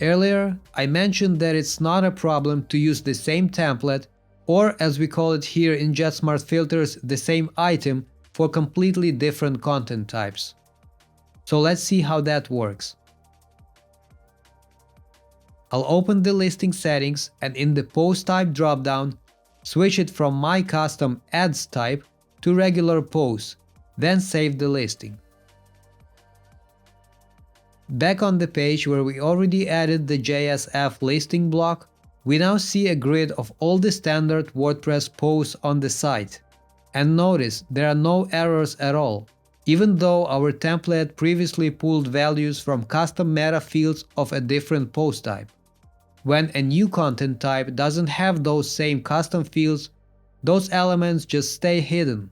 Earlier, I mentioned that it's not a problem to use the same template, or as we call it here in JetSmartFilters, the same item for completely different content types. So let's see how that works. I'll open the listing settings and in the post type dropdown, switch it from my custom ads type to regular posts, then save the listing. Back on the page where we already added the JSF listing block, we now see a grid of all the standard WordPress posts on the site. And notice there are no errors at all, even though our template previously pulled values from custom meta fields of a different post type. When a new content type doesn't have those same custom fields, those elements just stay hidden.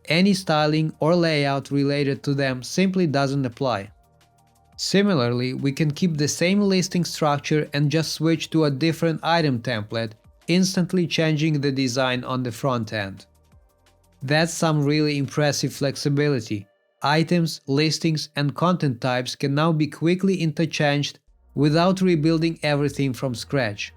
Any styling or layout related to them simply doesn't apply. Similarly, we can keep the same listing structure and just switch to a different item template, instantly changing the design on the front end. That's some really impressive flexibility. Items, listings, and content types can now be quickly interchanged without rebuilding everything from scratch.